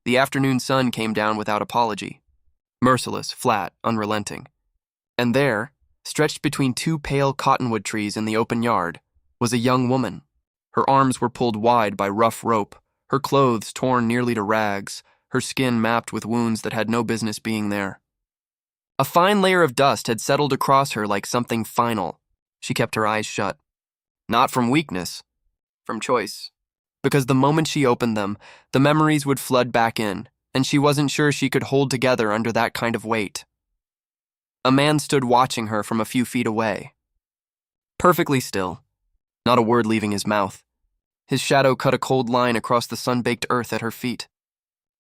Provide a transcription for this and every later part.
The afternoon sun came down without apology. Merciless, flat, unrelenting. And there, stretched between two pale cottonwood trees in the open yard, was a young woman. Her arms were pulled wide by rough rope, her clothes torn nearly to rags, her skin mapped with wounds that had no business being there. A fine layer of dust had settled across her like something final. She kept her eyes shut. Not from weakness, from choice. Because the moment she opened them, the memories would flood back in, and she wasn't sure she could hold together under that kind of weight. A man stood watching her from a few feet away. Perfectly still, not a word leaving his mouth. His shadow cut a cold line across the sun-baked earth at her feet.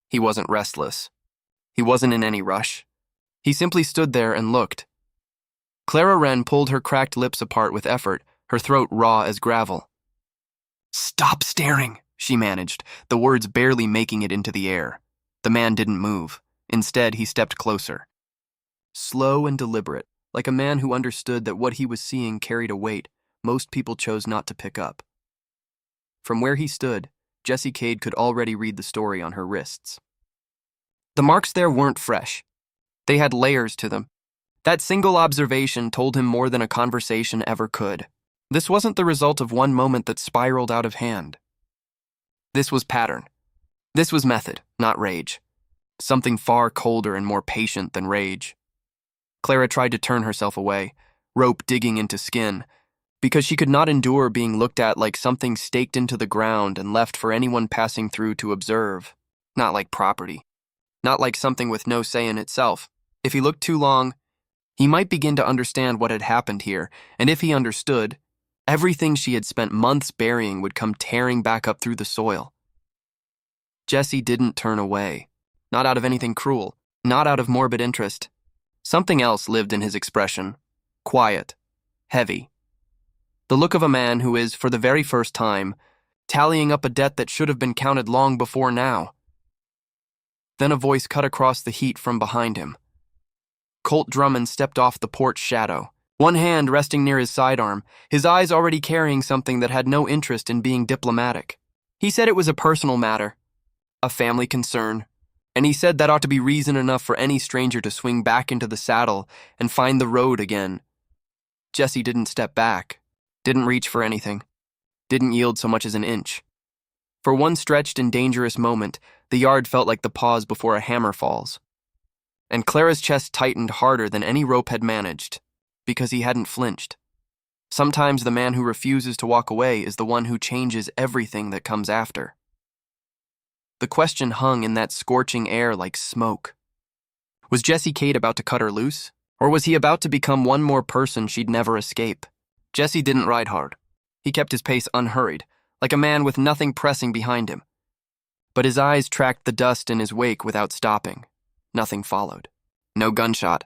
He wasn't restless. He wasn't in any rush. He simply stood there and looked. Clara Wren pulled her cracked lips apart with effort, her throat raw as gravel. "Stop staring," she managed, the words barely making it into the air. The man didn't move. Instead, he stepped closer. Slow and deliberate, like a man who understood that what he was seeing carried a weight most people chose not to pick up. From where he stood, Jessie Cade could already read the story on her wrists. The marks there weren't fresh. They had layers to them. That single observation told him more than a conversation ever could. This wasn't the result of one moment that spiraled out of hand. This was pattern. This was method, not rage. Something far colder and more patient than rage. Clara tried to turn herself away, rope digging into skin, because she could not endure being looked at like something staked into the ground and left for anyone passing through to observe. Not like property. Not like something with no say in itself. If he looked too long, he might begin to understand what had happened here, and if he understood, everything she had spent months burying would come tearing back up through the soil. Jessie didn't turn away. Not out of anything cruel. Not out of morbid interest. Something else lived in his expression. Quiet. Heavy. The look of a man who is, for the very first time, tallying up a debt that should have been counted long before now. Then a voice cut across the heat from behind him. Colt Drummond stepped off the porch shadow, one hand resting near his sidearm, his eyes already carrying something that had no interest in being diplomatic. He said it was a personal matter, a family concern, and he said that ought to be reason enough for any stranger to swing back into the saddle and find the road again. Jessie didn't step back, didn't reach for anything, didn't yield so much as an inch. For one stretched and dangerous moment, the yard felt like the pause before a hammer falls. And Clara's chest tightened harder than any rope had managed, because he hadn't flinched. Sometimes the man who refuses to walk away is the one who changes everything that comes after. The question hung in that scorching air like smoke. Was Jessie Cade about to cut her loose? Or was he about to become one more person she'd never escape? Jessie didn't ride hard. He kept his pace unhurried, like a man with nothing pressing behind him. But his eyes tracked the dust in his wake without stopping. Nothing followed. No gunshot.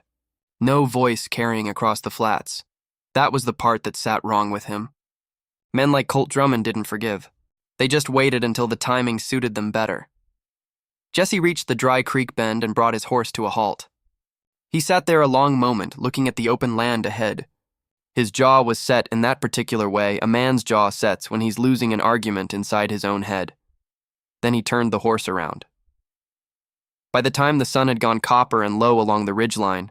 No voice carrying across the flats. That was the part that sat wrong with him. Men like Colt Drummond didn't forgive. They just waited until the timing suited them better. Jessie reached the dry creek bend and brought his horse to a halt. He sat there a long moment, looking at the open land ahead. His jaw was set in that particular way a man's jaw sets when he's losing an argument inside his own head. Then he turned the horse around. By the time the sun had gone copper and low along the ridgeline,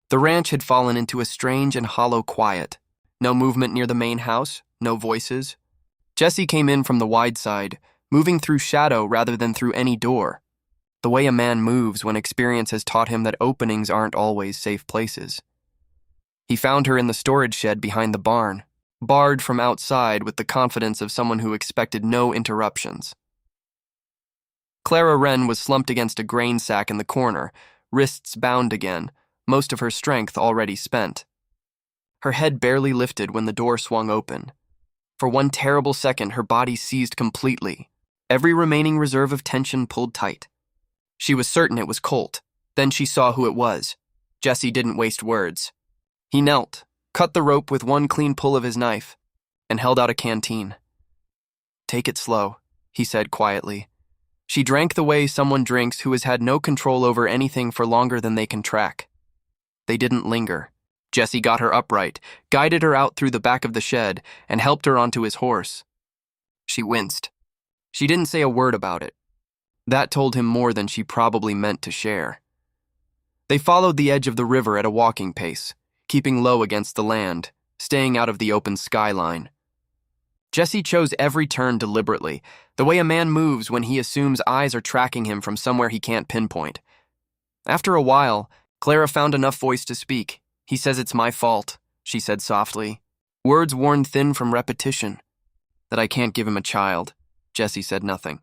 the ranch had fallen into a strange and hollow quiet. No movement near the main house, no voices. Jessie came in from the wide side, moving through shadow rather than through any door, the way a man moves when experience has taught him that openings aren't always safe places. He found her in the storage shed behind the barn, barred from outside with the confidence of someone who expected no interruptions. Clara Wren was slumped against a grain sack in the corner, wrists bound again, most of her strength already spent. Her head barely lifted when the door swung open. For one terrible second, her body seized completely. Every remaining reserve of tension pulled tight. She was certain it was Colt. Then she saw who it was. Jessie didn't waste words. He knelt, cut the rope with one clean pull of his knife, and held out a canteen. "Take it slow," he said quietly. She drank the way someone drinks who has had no control over anything for longer than they can track. They didn't linger. Jessie got her upright, guided her out through the back of the shed, and helped her onto his horse. She winced. She didn't say a word about it. That told him more than she probably meant to share. They followed the edge of the river at a walking pace, keeping low against the land, staying out of the open skyline. Jesse chose every turn deliberately, the way a man moves when he assumes eyes are tracking him from somewhere he can't pinpoint. After a while, Clara found enough voice to speak. "He says it's my fault," she said softly, words worn thin from repetition. "That I can't give him a child." Jesse said nothing.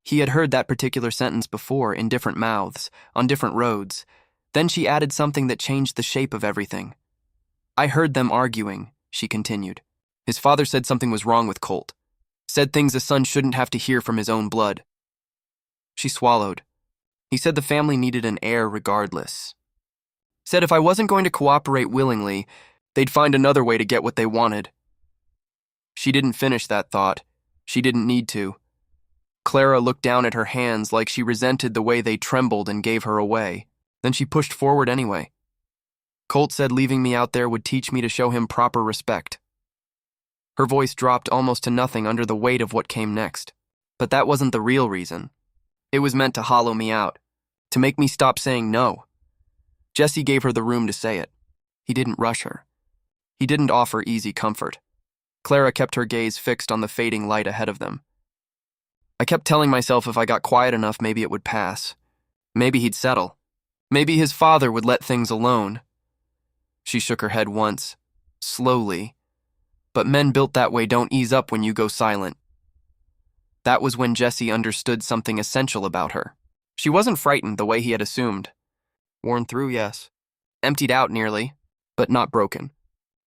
He had heard that particular sentence before in different mouths, on different roads. Then she added something that changed the shape of everything. "I heard them arguing," she continued. "His father said something was wrong with Colt. Said things a son shouldn't have to hear from his own blood." She swallowed. "He said the family needed an heir regardless. Said if I wasn't going to cooperate willingly, they'd find another way to get what they wanted." She didn't finish that thought. She didn't need to. Clara looked down at her hands like she resented the way they trembled and gave her away. Then she pushed forward anyway. "Colt said leaving me out there would teach me to show him proper respect." Her voice dropped almost to nothing under the weight of what came next. "But that wasn't the real reason. It was meant to hollow me out, to make me stop saying no." Jesse gave her the room to say it. He didn't rush her. He didn't offer easy comfort. Clara kept her gaze fixed on the fading light ahead of them. "I kept telling myself if I got quiet enough, maybe it would pass. Maybe he'd settle. Maybe his father would let things alone." She shook her head once, slowly. "But men built that way don't ease up when you go silent." That was when Jesse understood something essential about her. She wasn't frightened the way he had assumed. Worn through, yes. Emptied out nearly, but not broken.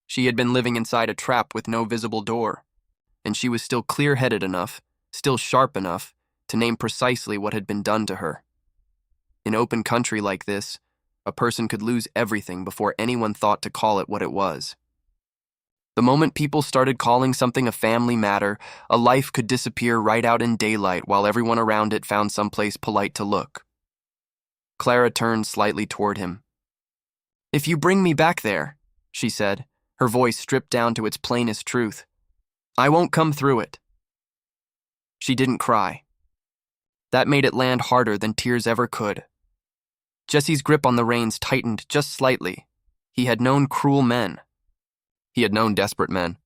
She had been living inside a trap with no visible door, and she was still clear-headed enough, still sharp enough, to name precisely what had been done to her. In open country like this, a person could lose everything before anyone thought to call it what it was. The moment people started calling something a family matter, a life could disappear right out in daylight while everyone around it found someplace polite to look. Clara turned slightly toward him. "If you bring me back there," she said, her voice stripped down to its plainest truth, "I won't come through it." She didn't cry. That made it land harder than tears ever could. Jesse's grip on the reins tightened just slightly. He had known cruel men. He had known desperate men.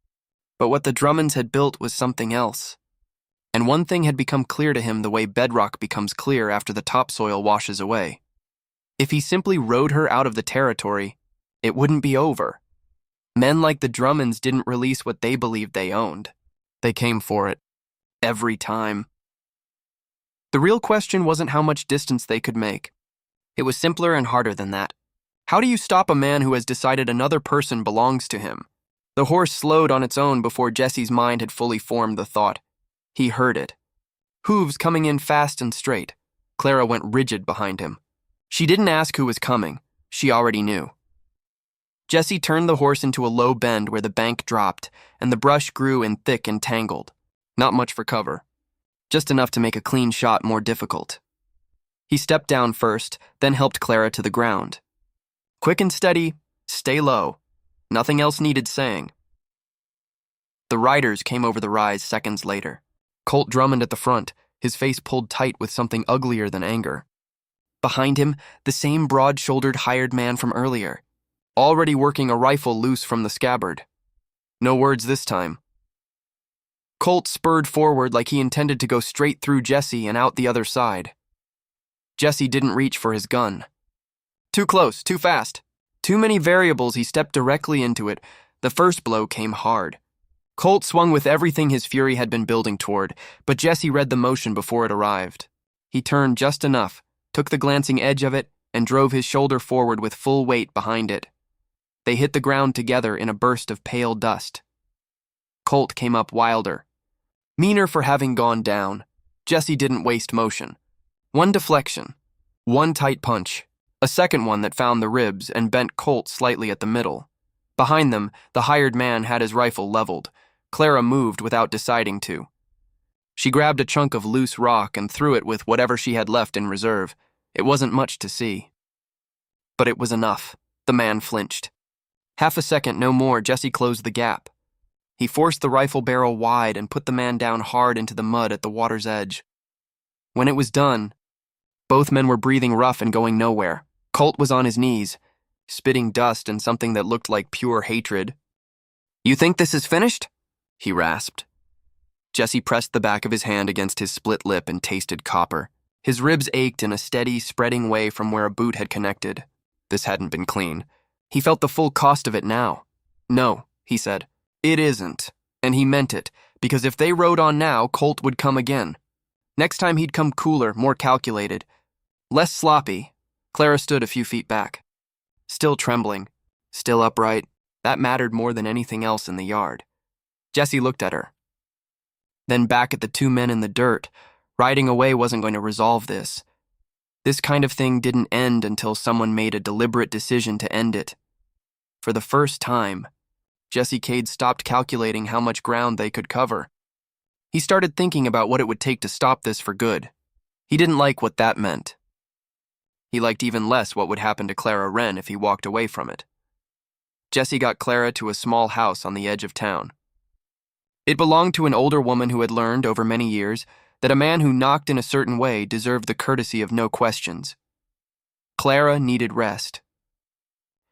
But what the Drummonds had built was something else. And one thing had become clear to him the way bedrock becomes clear after the topsoil washes away. If he simply rode her out of the territory, it wouldn't be over. Men like the Drummonds didn't release what they believed they owned. They came for it. Every time. The real question wasn't how much distance they could make. It was simpler and harder than that. How do you stop a man who has decided another person belongs to him? The horse slowed on its own before Jesse's mind had fully formed the thought. He heard it. Hooves coming in fast and straight. Clara went rigid behind him. She didn't ask who was coming. She already knew. Jesse turned the horse into a low bend where the bank dropped, and the brush grew in thick and tangled. Not much for cover. Just enough to make a clean shot more difficult. He stepped down first, then helped Clara to the ground. Quick and steady, stay low. Nothing else needed saying. The riders came over the rise seconds later. Colt Drummond at the front, his face pulled tight with something uglier than anger. Behind him, the same broad-shouldered hired man from earlier, already working a rifle loose from the scabbard. No words this time. Colt spurred forward like he intended to go straight through Jesse and out the other side. Jesse didn't reach for his gun. Too close, too fast. Too many variables, he stepped directly into it. The first blow came hard. Colt swung with everything his fury had been building toward, but Jesse read the motion before it arrived. He turned just enough, took the glancing edge of it, and drove his shoulder forward with full weight behind it. They hit the ground together in a burst of pale dust. Colt came up wilder. Meaner for having gone down, Jesse didn't waste motion. One deflection, one tight punch, a second one that found the ribs and bent Colt slightly at the middle. Behind them, the hired man had his rifle leveled. Clara moved without deciding to. She grabbed a chunk of loose rock and threw it with whatever she had left in reserve. It wasn't much to see. But it was enough. The man flinched. Half a second, no more, Jesse closed the gap. He forced the rifle barrel wide and put the man down hard into the mud at the water's edge. When it was done, both men were breathing rough and going nowhere. Colt was on his knees, spitting dust and something that looked like pure hatred. "You think this is finished?" he rasped. Jesse pressed the back of his hand against his split lip and tasted copper. His ribs ached in a steady, spreading way from where a boot had connected. This hadn't been clean. He felt the full cost of it now. "No," he said. "It isn't." And he meant it, because if they rode on now, Colt would come again. Next time he'd come cooler, more calculated, less sloppy. Clara stood a few feet back. Still trembling, still upright. That mattered more than anything else in the yard. Jesse looked at her. Then back at the two men in the dirt. Riding away wasn't going to resolve this. This kind of thing didn't end until someone made a deliberate decision to end it. For the first time, Jesse Cade stopped calculating how much ground they could cover. He started thinking about what it would take to stop this for good. He didn't like what that meant. He liked even less what would happen to Clara Wren if he walked away from it. Jesse got Clara to a small house on the edge of town. It belonged to an older woman who had learned, over many years, that a man who knocked in a certain way deserved the courtesy of no questions. Clara needed rest.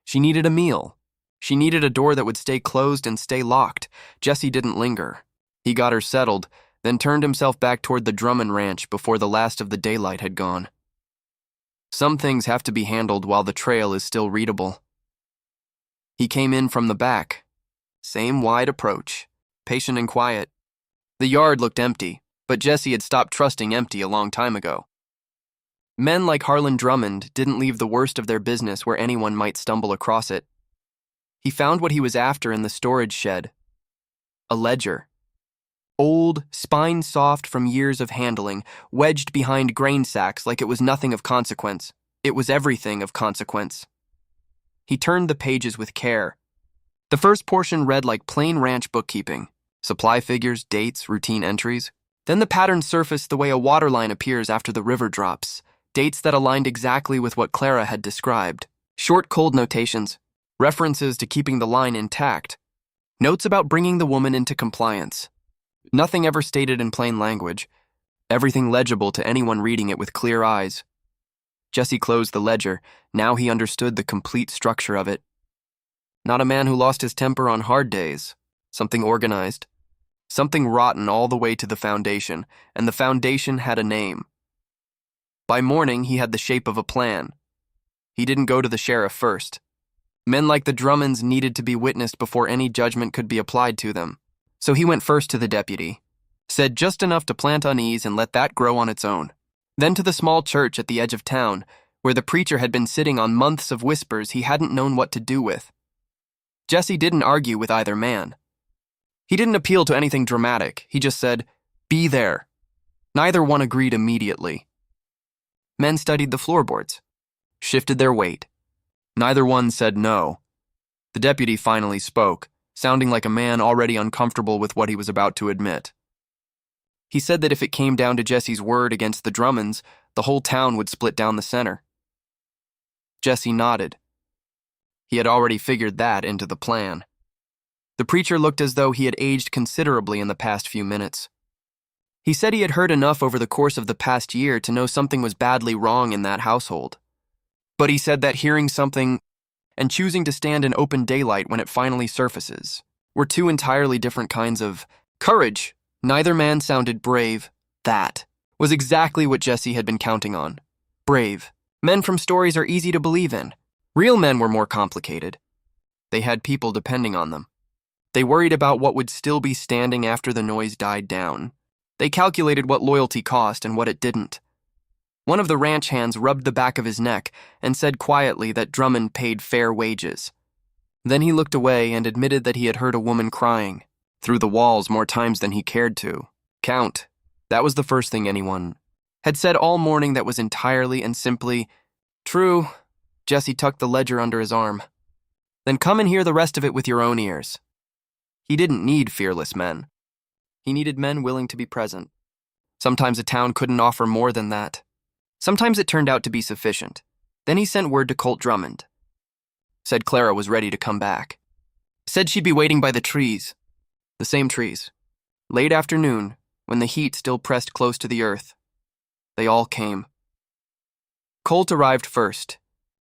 She needed a meal. She needed a door that would stay closed and stay locked. Jesse didn't linger. He got her settled, then turned himself back toward the Drummond Ranch before the last of the daylight had gone. Some things have to be handled while the trail is still readable. He came in from the back. Same wide approach, patient and quiet. The yard looked empty, but Jesse had stopped trusting empty a long time ago. Men like Harlan Drummond didn't leave the worst of their business where anyone might stumble across it. He found what he was after in the storage shed. A ledger. Old, spine-soft from years of handling, wedged behind grain sacks like it was nothing of consequence. It was everything of consequence. He turned the pages with care. The first portion read like plain ranch bookkeeping. Supply figures, dates, routine entries. Then the pattern surfaced the way a waterline appears after the river drops. Dates that aligned exactly with what Clara had described. Short, cold notations. References to keeping the line intact. Notes about bringing the woman into compliance. Nothing ever stated in plain language. Everything legible to anyone reading it with clear eyes. Jesse closed the ledger. Now he understood the complete structure of it. Not a man who lost his temper on hard days. Something organized. Something rotten all the way to the foundation, and the foundation had a name. By morning, he had the shape of a plan. He didn't go to the sheriff first. Men like the Drummonds needed to be witnessed before any judgment could be applied to them. So he went first to the deputy, said just enough to plant unease and let that grow on its own. Then to the small church at the edge of town, where the preacher had been sitting on months of whispers he hadn't known what to do with. Jesse didn't argue with either man. He didn't appeal to anything dramatic. He just said, "Be there." Neither one agreed immediately. Men studied the floorboards, shifted their weight. Neither one said no. The deputy finally spoke, sounding like a man already uncomfortable with what he was about to admit. He said that if it came down to Jesse's word against the Drummonds, the whole town would split down the center. Jesse nodded. He had already figured that into the plan. The preacher looked as though he had aged considerably in the past few minutes. He said he had heard enough over the course of the past year to know something was badly wrong in that household. But he said that hearing something and choosing to stand in open daylight when it finally surfaces were two entirely different kinds of courage. Neither man sounded brave. That was exactly what Jesse had been counting on. Brave. Men from stories are easy to believe in. Real men were more complicated. They had people depending on them. They worried about what would still be standing after the noise died down. They calculated what loyalty cost and what it didn't. One of the ranch hands rubbed the back of his neck and said quietly that Drummond paid fair wages. Then he looked away and admitted that he had heard a woman crying, through the walls more times than he cared to count. That was the first thing anyone had said all morning that was entirely and simply true. Jesse tucked the ledger under his arm. Then come and hear the rest of it with your own ears. He didn't need fearless men. He needed men willing to be present. Sometimes a town couldn't offer more than that. Sometimes it turned out to be sufficient. Then he sent word to Colt Drummond. Said Clara was ready to come back. Said she'd be waiting by the trees. The same trees. Late afternoon, when the heat still pressed close to the earth. They all came. Colt arrived first,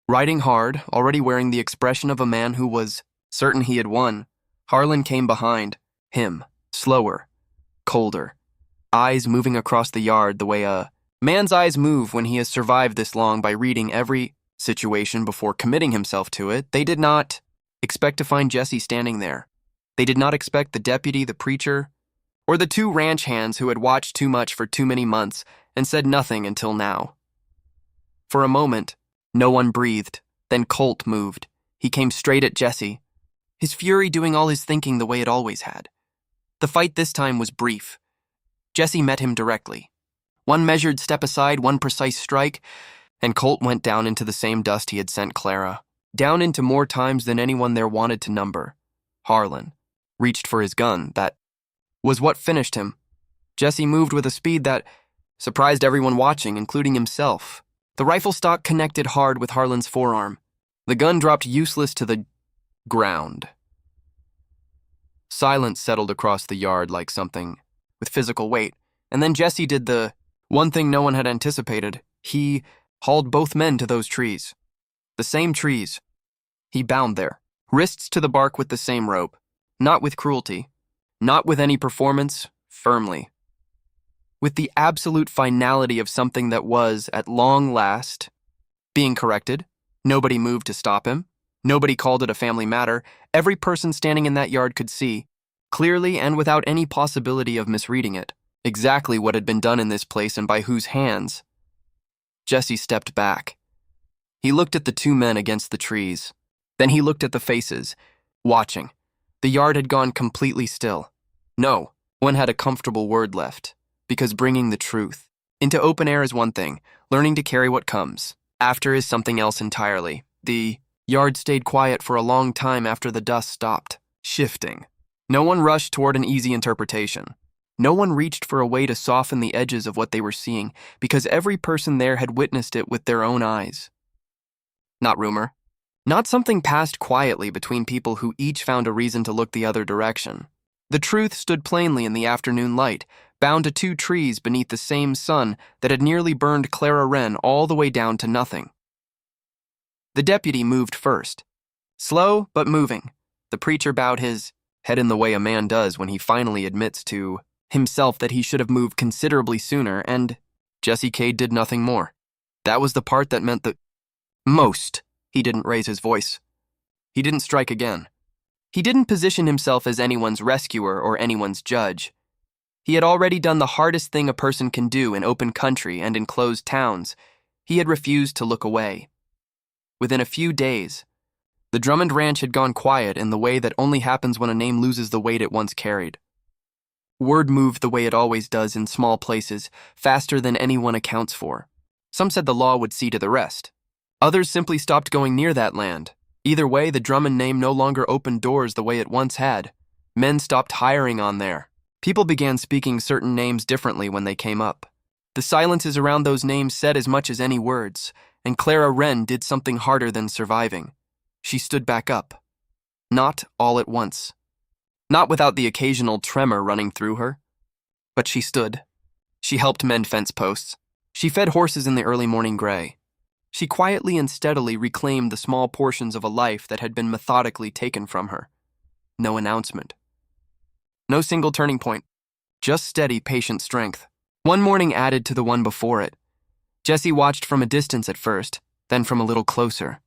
riding hard, already wearing the expression of a man who was certain he had won. Harlan came behind him, slower, colder, eyes moving across the yard the way a man's eyes move when he has survived this long by reading every situation before committing himself to it. They did not expect to find Jesse standing there. They did not expect the deputy, the preacher, or the two ranch hands who had watched too much for too many months and said nothing until now. For a moment, no one breathed. Then Colt moved. He came straight at Jesse, his fury doing all his thinking the way it always had. The fight this time was brief. Jesse met him directly. One measured step aside, one precise strike, and Colt went down into the same dust he had sent Clara, down into more times than anyone there wanted to number. Harlan reached for his gun. That was what finished him. Jesse moved with a speed that surprised everyone watching, including himself. The rifle stock connected hard with Harlan's forearm. The gun dropped useless to the ground. Silence settled across the yard like something with physical weight, and then Jesse did the one thing no one had anticipated. He hauled both men to those trees. The same trees. He bound there, wrists to the bark with the same rope, not with cruelty, not with any performance, firmly. With the absolute finality of something that was, at long last, being corrected. Nobody moved to stop him. Nobody called it a family matter. Every person standing in that yard could see, clearly and without any possibility of misreading it, exactly what had been done in this place and by whose hands. Jesse stepped back. He looked at the two men against the trees. Then he looked at the faces, watching. The yard had gone completely still. No one had a comfortable word left, because bringing the truth into open air is one thing, learning to carry what comes after is something else entirely. The yard stayed quiet for a long time after the dust stopped shifting. No one rushed toward an easy interpretation. No one reached for a way to soften the edges of what they were seeing, because every person there had witnessed it with their own eyes. Not rumor. Not something passed quietly between people who each found a reason to look the other direction. The truth stood plainly in the afternoon light, bound to two trees beneath the same sun that had nearly burned Clara Wren all the way down to nothing. The deputy moved first. Slow, but moving. The preacher bowed his head in the way a man does when he finally admits to himself that he should have moved considerably sooner, and Jesse Cade did nothing more. That was the part that meant the most. He didn't raise his voice. He didn't strike again. He didn't position himself as anyone's rescuer or anyone's judge. He had already done the hardest thing a person can do in open country and in closed towns. He had refused to look away. Within a few days, the Drummond Ranch had gone quiet in the way that only happens when a name loses the weight it once carried. Word moved the way it always does in small places, faster than anyone accounts for. Some said the law would see to the rest. Others simply stopped going near that land. Either way, the Drummond name no longer opened doors the way it once had. Men stopped hiring on there. People began speaking certain names differently when they came up. The silences around those names said as much as any words, and Clara Wren did something harder than surviving. She stood back up. Not all at once. Not without the occasional tremor running through her. But she stood. She helped mend fence posts. She fed horses in the early morning gray. She quietly and steadily reclaimed the small portions of a life that had been methodically taken from her. No announcement. No single turning point. Just steady, patient strength. One morning added to the one before it. Jesse watched from a distance at first, then from a little closer.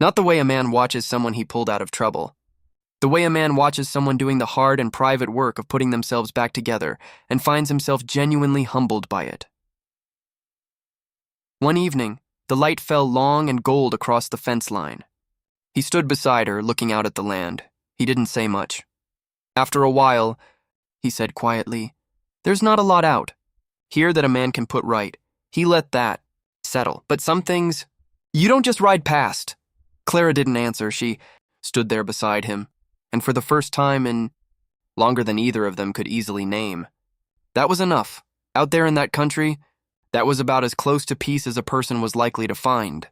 Not the way a man watches someone he pulled out of trouble. The way a man watches someone doing the hard and private work of putting themselves back together and finds himself genuinely humbled by it. One evening, the light fell long and gold across the fence line. He stood beside her, looking out at the land. He didn't say much. After a while, he said quietly, "There's not a lot out here that a man can put right." He let that settle. But some things, you don't just ride past. Clara didn't answer. She stood there beside him, and for the first time in longer than either of them could easily name. That was enough. Out there in that country, that was about as close to peace as a person was likely to find.